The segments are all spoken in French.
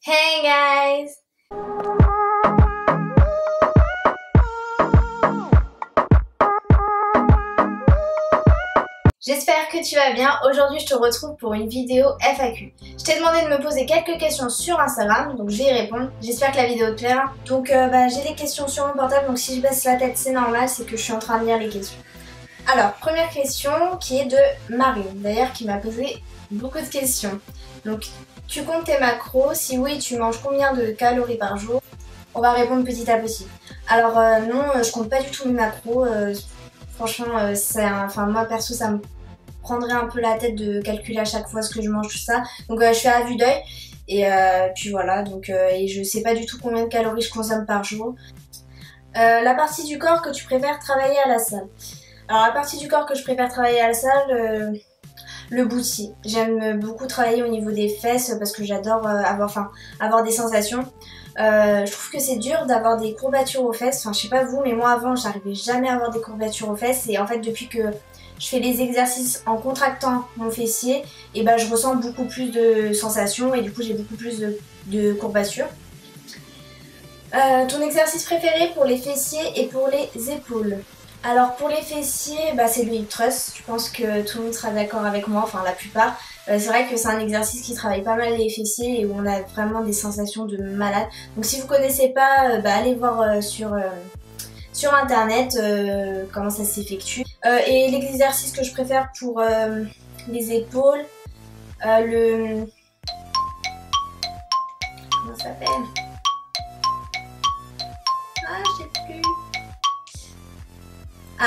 Hey guys! J'espère que tu vas bien. Aujourd'hui, je te retrouve pour une vidéo FAQ. Je t'ai demandé de me poser quelques questions sur Instagram, donc je vais y répondre. J'espère que la vidéo te plaira. Donc j'ai des questions sur mon portable, donc si je baisse la tête, c'est normal, c'est que je suis en train de lire les questions. Alors, première question qui est de Marine, d'ailleurs qui m'a posé beaucoup de questions. Donc, tu comptes tes macros? Si oui, tu manges combien de calories par jour? On va répondre petit à petit. Alors non, je compte pas du tout mes macros. Franchement, moi perso, ça me prendrait un peu la tête de calculer à chaque fois ce que je mange, tout ça. Donc je fais à vue d'œil. Et puis voilà, et je sais pas du tout combien de calories je consomme par jour. La partie du corps que tu préfères travailler à la salle. Alors la partie du corps que je préfère travailler à la salle, le booty. J'aime beaucoup travailler au niveau des fesses parce que j'adore avoir des sensations. Je trouve que c'est dur d'avoir des courbatures aux fesses. Enfin, je sais pas vous, mais moi avant, j'arrivais jamais à avoir des courbatures aux fesses. Et en fait, depuis que je fais les exercices en contractant mon fessier, et je ressens beaucoup plus de sensations et du coup, j'ai beaucoup plus de courbatures. Ton exercice préféré pour les fessiers et pour les épaules? Alors pour les fessiers, c'est le hip thrust. Je pense que tout le monde sera d'accord avec moi, enfin la plupart. C'est vrai que c'est un exercice qui travaille pas mal les fessiers et où on a vraiment des sensations de malade. Donc si vous connaissez pas, allez voir sur internet comment ça s'effectue. Et l'exercice que je préfère pour les épaules, comment ça s'appelle? Ah, je sais plus.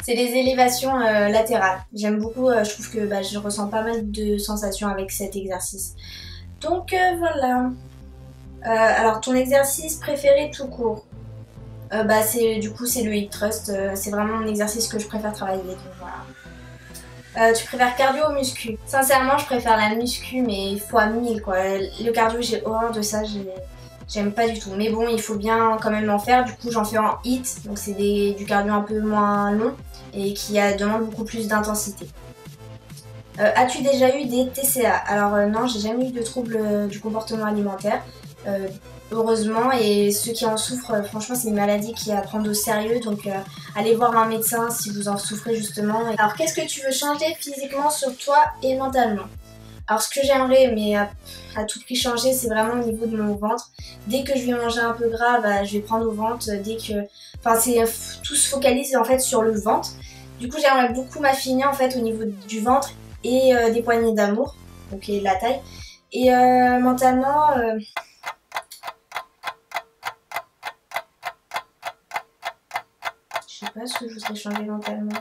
C'est les élévations latérales. J'aime beaucoup, je trouve que je ressens pas mal de sensations avec cet exercice. Donc voilà. Alors ton exercice préféré tout court? C'est le hip thrust. C'est vraiment mon exercice que je préfère travailler. Donc voilà. Tu préfères cardio ou muscu? Sincèrement, je préfère la muscu, mais fois 1000 quoi. Le cardio, j'ai horreur de ça. J'aime pas du tout. Mais bon, il faut bien quand même en faire. Du coup, j'en fais en HIIT. Donc c'est du cardio un peu moins long et qui demande beaucoup plus d'intensité. As-tu déjà eu des TCA? Alors non, j'ai jamais eu de troubles du comportement alimentaire. Heureusement, et ceux qui en souffrent, franchement, c'est une maladie qui est à prendre au sérieux. Donc allez voir un médecin si vous en souffrez justement. Alors qu'est-ce que tu veux changer physiquement sur toi et mentalement? Alors ce que j'aimerais, mais à tout prix changer, c'est vraiment au niveau de mon ventre. Dès que je vais manger un peu gras, je vais prendre au ventre. Tout se focalise en fait sur le ventre. Du coup, j'aimerais beaucoup m'affiner en fait au niveau du ventre et des poignées d'amour, donc et de la taille. Et mentalement, je sais pas ce que je voudrais changer mentalement.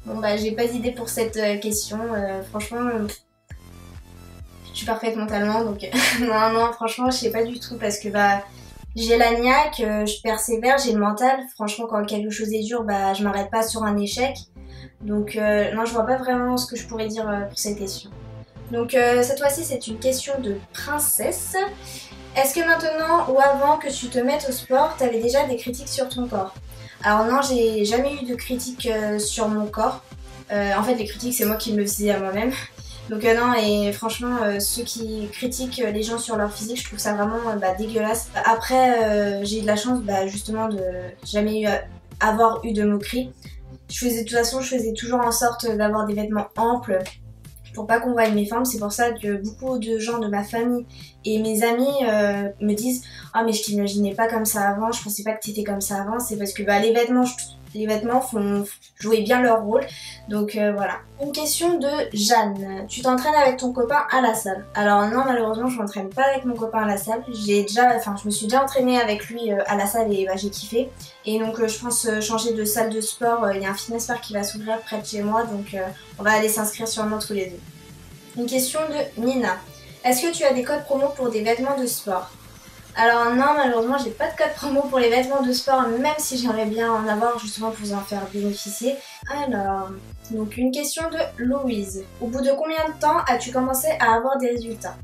Bon j'ai pas d'idée pour cette question, franchement je suis parfaite mentalement donc non franchement je sais pas du tout parce que j'ai la niaque, je persévère, j'ai le mental, franchement quand quelque chose est dur je m'arrête pas sur un échec donc non je vois pas vraiment ce que je pourrais dire pour cette question. Donc cette fois-ci c'est une question de princesse. Est-ce que maintenant ou avant que tu te mettes au sport, t'avais déjà des critiques sur ton corps? Alors non, j'ai jamais eu de critiques sur mon corps. En fait, les critiques, c'est moi qui me le faisais à moi-même. Donc non, et franchement, ceux qui critiquent les gens sur leur physique, je trouve ça vraiment dégueulasse. Après, j'ai eu de la chance justement de jamais avoir eu de moquerie. De toute façon, je faisais toujours en sorte d'avoir des vêtements amples pour pas qu'on voie mes formes. C'est pour ça que beaucoup de gens de ma famille et mes amis me disent « Ah mais je t'imaginais pas comme ça avant, je pensais pas que t'étais comme ça avant ». C'est parce que les vêtements font jouer bien leur rôle. Donc voilà. Une question de Jeanne. Tu t'entraînes avec ton copain à la salle? Alors non, malheureusement je m'entraîne pas avec mon copain à la salle. Je me suis déjà entraînée avec lui à la salle et j'ai kiffé. Et donc je pense changer de salle de sport. Il y a un fitness park qui va s'ouvrir près de chez moi. Donc on va aller s'inscrire sûrement tous les deux. Une question de Nina. Est-ce que tu as des codes promo pour des vêtements de sport? Alors non, malheureusement, j'ai pas de code promo pour les vêtements de sport, même si j'aimerais bien en avoir justement pour vous en faire bénéficier. Alors, donc une question de Louise. Au bout de combien de temps as-tu commencé à avoir des résultats?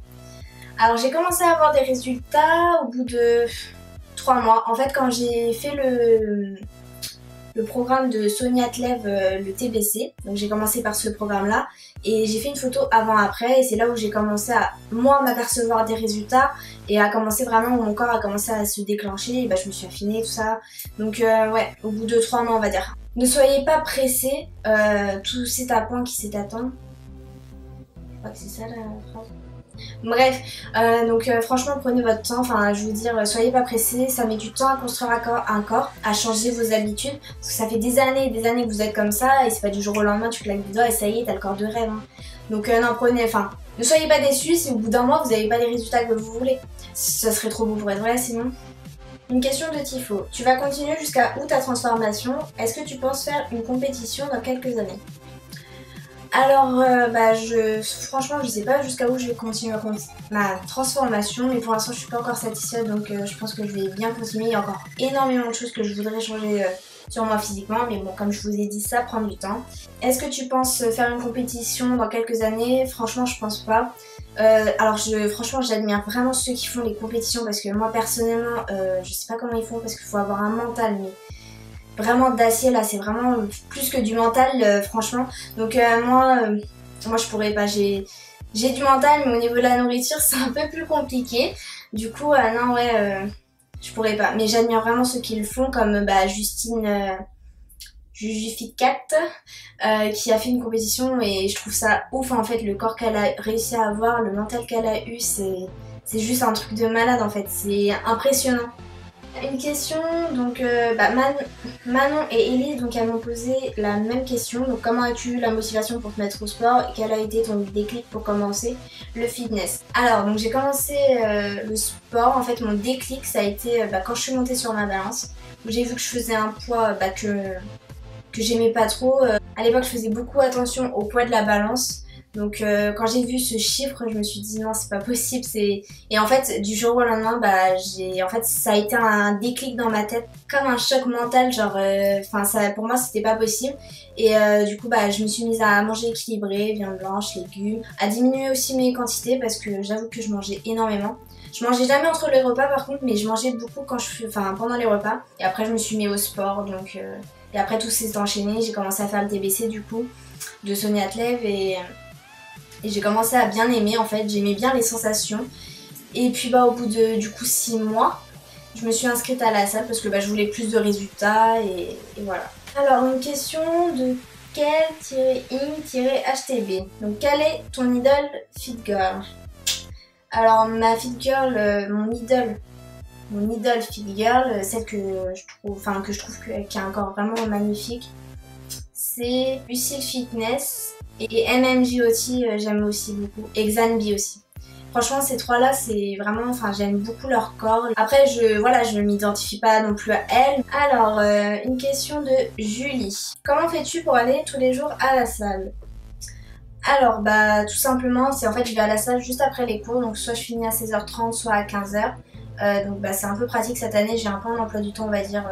Alors j'ai commencé à avoir des résultats au bout de 3 mois. En fait, quand j'ai fait le programme de Sonia Tlev, le TBC. Donc j'ai commencé par ce programme-là et j'ai fait une photo avant-après et c'est là où j'ai commencé à moi m'apercevoir des résultats et à commencer vraiment où mon corps a commencé à se déclencher et bah, je me suis affinée tout ça. Donc ouais, au bout de 3 mois on va dire. Ne soyez pas pressés, tout c'est à point qui sait attendre. Je crois que c'est ça la phrase. Bref, donc franchement prenez votre temps, enfin je veux dire soyez pas pressés, ça met du temps à construire un corps, à changer vos habitudes, parce que ça fait des années et des années que vous êtes comme ça et c'est pas du jour au lendemain tu claques des doigts et ça y est t'as le corps de rêve. Hein. Donc non prenez, enfin ne soyez pas déçus si au bout d'un mois vous n'avez pas les résultats que vous voulez, ça serait trop beau pour être vrai sinon. Une question de Tifo, tu vas continuer jusqu'à où ta transformation? Est-ce que tu penses faire une compétition dans quelques années? Alors, franchement, je sais pas jusqu'à où je vais continuer ma transformation, mais pour l'instant, je suis pas encore satisfaite, donc je pense que je vais bien continuer. Il y a encore énormément de choses que je voudrais changer sur moi physiquement, mais bon, comme je vous ai dit, ça prend du temps. Est-ce que tu penses faire une compétition dans quelques années? Franchement, je pense pas. Franchement, j'admire vraiment ceux qui font les compétitions parce que moi, personnellement, je sais pas comment ils font parce qu'il faut avoir un mental, mais vraiment d'acier là, c'est vraiment plus que du mental franchement. Donc moi je pourrais pas, j'ai du mental mais au niveau de la nourriture c'est un peu plus compliqué. Du coup non ouais je pourrais pas. Mais j'admire vraiment ceux qui le font comme Justine Jujufitcat qui a fait une compétition et je trouve ça ouf en fait le corps qu'elle a réussi à avoir, le mental qu'elle a eu, c'est juste un truc de malade en fait, c'est impressionnant. Une question, donc Manon et Ellie donc elles m'ont posé la même question. Donc comment as-tu eu la motivation pour te mettre au sport et quel a été ton déclic pour commencer le fitness? Alors donc j'ai commencé le sport, en fait mon déclic ça a été quand je suis montée sur ma balance, où j'ai vu que je faisais un poids que j'aimais pas trop. À l'époque je faisais beaucoup attention au poids de la balance. Donc quand j'ai vu ce chiffre, je me suis dit non c'est pas possible, et en fait du jour au lendemain ça a été un déclic dans ma tête, comme un choc mental, genre pour moi c'était pas possible et du coup je me suis mise à manger équilibré, viande blanche, légumes, à diminuer aussi mes quantités parce que j'avoue que je mangeais énormément. Je mangeais jamais entre les repas par contre, mais je mangeais beaucoup pendant les repas et après je me suis mis au sport donc et après tout s'est enchaîné, j'ai commencé à faire le TBC du coup de Sonia Tlev et j'ai commencé à bien aimer en fait, j'aimais bien les sensations. Et puis au bout de du coup 6 mois, je me suis inscrite à la salle parce que je voulais plus de résultats et voilà. Alors une question de quel-in-htb. Donc quelle est ton idole fit girl? Alors ma fit girl, mon idole fit girl, celle que je trouve qui a un corps vraiment magnifique, c'est Lucille Fitness. Et MMJOT j'aime aussi beaucoup, et Xanbi aussi. Franchement ces trois là c'est vraiment, j'aime beaucoup leur corps. Après je m'identifie pas non plus à elles. Alors une question de Julie. Comment fais-tu pour aller tous les jours à la salle? Alors tout simplement c'est en fait je vais à la salle juste après les cours, donc soit je finis à 16h30 soit à 15h. Donc c'est un peu pratique cette année, j'ai un peu un emploi du temps on va dire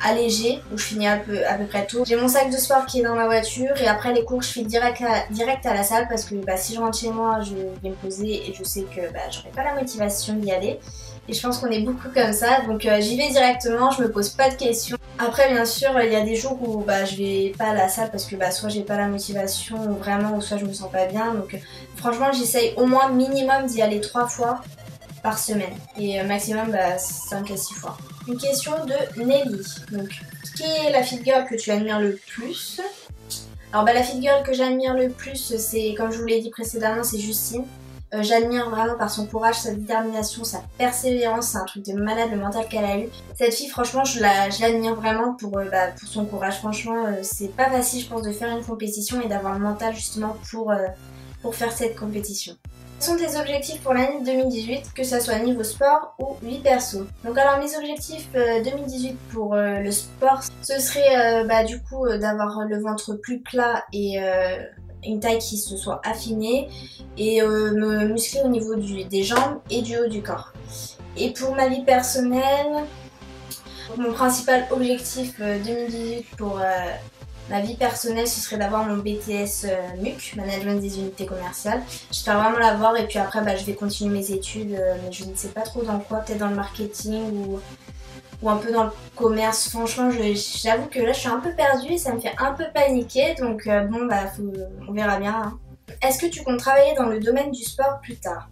allégé où je finis à peu près tôt. J'ai mon sac de sport qui est dans ma voiture et après les cours je file direct à la salle parce que si je rentre chez moi je vais me poser et je sais que j'aurai pas la motivation d'y aller. Et je pense qu'on est beaucoup comme ça, donc j'y vais directement, je me pose pas de questions. Après bien sûr il y a des jours où je vais pas à la salle parce que soit j'ai pas la motivation ou vraiment, ou soit je me sens pas bien. Donc franchement j'essaye au moins minimum d'y aller 3 fois par semaine et maximum 5 à 6 fois. Une question de Nelly. Donc, qui est la fit girl que tu admires le plus? Alors la fit girl que j'admire le plus, c'est comme je vous l'ai dit précédemment, c'est Justine. J'admire vraiment par son courage, sa détermination, sa persévérance, c'est un truc de malade le mental qu'elle a eu. Cette fille franchement je l'admire vraiment pour son courage. Franchement c'est pas facile je pense de faire une compétition et d'avoir le mental justement pour faire cette compétition. Quels sont tes objectifs pour l'année 2018, que ce soit niveau sport ou vie perso? Donc alors mes objectifs 2018 pour le sport, ce serait du coup d'avoir le ventre plus plat et une taille qui se soit affinée et me muscler au niveau des jambes et du haut du corps. Et pour ma vie personnelle, mon principal objectif 2018 pour ma vie personnelle, ce serait d'avoir mon BTS MUC, Management des Unités Commerciales. J'espère vraiment l'avoir et puis après je vais continuer mes études, mais je ne sais pas trop dans quoi, peut-être dans le marketing ou un peu dans le commerce. Franchement, j'avoue que là, je suis un peu perdue et ça me fait un peu paniquer. Donc bon, bah, on verra bien. Hein. Est-ce que tu comptes travailler dans le domaine du sport plus tard?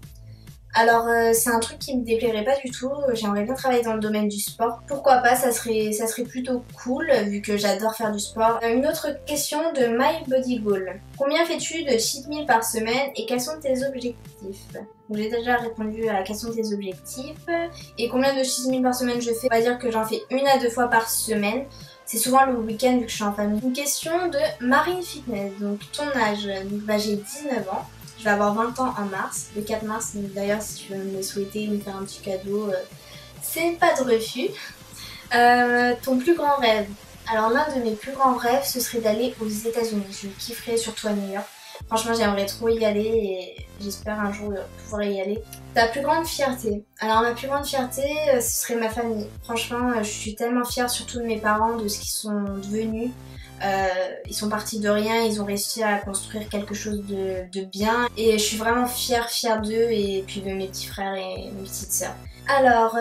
Alors c'est un truc qui me déplairait pas du tout, j'aimerais bien travailler dans le domaine du sport. Pourquoi pas, ça serait plutôt cool vu que j'adore faire du sport. Une autre question de My Body Goal. Combien fais-tu de cheat meal par semaine et quels sont tes objectifs? J'ai déjà répondu à quels sont tes objectifs et combien de cheat meal par semaine je fais. On va dire que j'en fais 1 à 2 fois par semaine. C'est souvent le week-end vu que je suis en famille. Une question de Marine Fitness, donc ton âge. Donc, bah, j'ai 19 ans. Je vais avoir 20 ans en mars, le 4 mars, d'ailleurs si tu veux me souhaiter, me faire un petit cadeau, c'est pas de refus. Ton plus grand rêve? Alors l'un de mes plus grands rêves, ce serait d'aller aux États-Unis. Je kifferais surtout à New York. Franchement, j'aimerais trop y aller et j'espère un jour pouvoir y aller. Ta plus grande fierté? Alors ma plus grande fierté, ce serait ma famille. Franchement, je suis tellement fière surtout de mes parents, de ce qu'ils sont devenus. Ils sont partis de rien, ils ont réussi à construire quelque chose de bien et je suis vraiment fière d'eux et puis de mes petits frères et mes petites sœurs. Alors,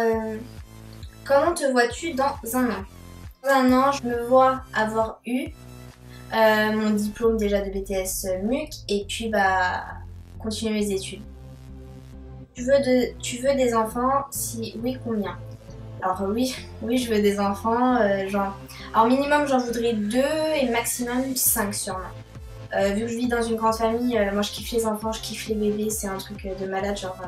comment te vois-tu dans un an? Dans un an, je me vois avoir eu mon diplôme déjà de BTS MUC et puis bah continuer mes études. Tu veux des enfants? Si oui, combien? Alors oui, je veux des enfants, alors minimum j'en voudrais 2 et maximum 5 sûrement. Vu que je vis dans une grande famille, moi je kiffe les enfants, je kiffe les bébés, c'est un truc de malade, genre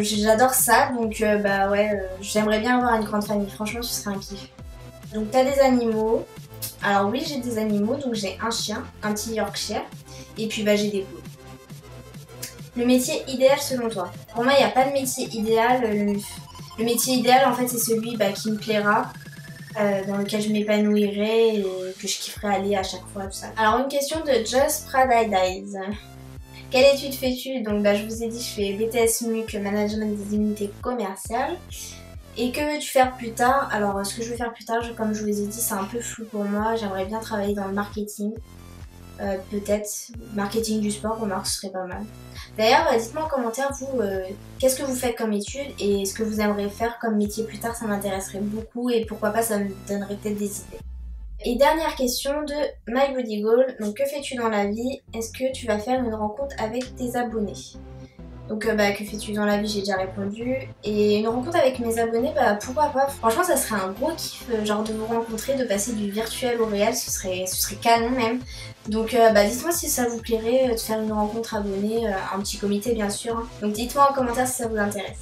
j'adore ça, donc bah ouais, j'aimerais bien avoir une grande famille, franchement ce serait un kiff. Donc t'as des animaux, alors oui j'ai des animaux, donc j'ai un chien, un petit Yorkshire, et puis bah j'ai des poules. Le métier idéal selon toi? Pour moi il n'y a pas de métier idéal, le métier idéal en fait c'est celui qui me plaira, dans lequel je m'épanouirai et que je kifferai aller à chaque fois, tout ça. Alors une question de Just Paradise. Quelle étude fais-tu? Donc je vous ai dit je fais BTS MUC, Management des unités commerciales. Et que veux-tu faire plus tard? Alors ce que je veux faire plus tard, comme je vous ai dit, c'est un peu flou pour moi. J'aimerais bien travailler dans le marketing. Peut-être marketing du sport, remarque, ce serait pas mal. D'ailleurs, dites-moi en commentaire, vous, qu'est-ce que vous faites comme études et ce que vous aimeriez faire comme métier plus tard, ça m'intéresserait beaucoup et pourquoi pas, ça me donnerait peut-être des idées. Et dernière question de My Body Goal, donc que fais-tu dans la vie? Est-ce que tu vas faire une rencontre avec tes abonnés? Donc que fais-tu dans la vie, j'ai déjà répondu. Et une rencontre avec mes abonnés, pourquoi pas. Franchement ça serait un gros kiff, genre de vous rencontrer, de passer du virtuel au réel, ce serait canon même. Donc dites-moi si ça vous plairait de faire une rencontre abonnée, un petit comité bien sûr. Hein. Donc dites-moi en commentaire si ça vous intéresse.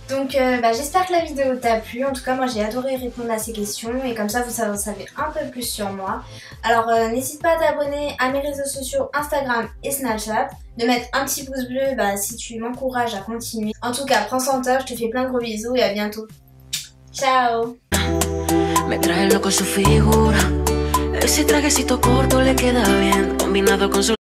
Donc j'espère que la vidéo t'a plu, en tout cas moi j'ai adoré répondre à ces questions et comme ça vous savez un peu plus sur moi. Alors n'hésite pas à t'abonner à mes réseaux sociaux Instagram et Snapchat, de mettre un petit pouce bleu si tu m'encourages à continuer. En tout cas prends soin de toi, je te fais plein de gros bisous et à bientôt. Ciao. Me trae loco su figura, ese trajecito corto le queda bien, combinado con su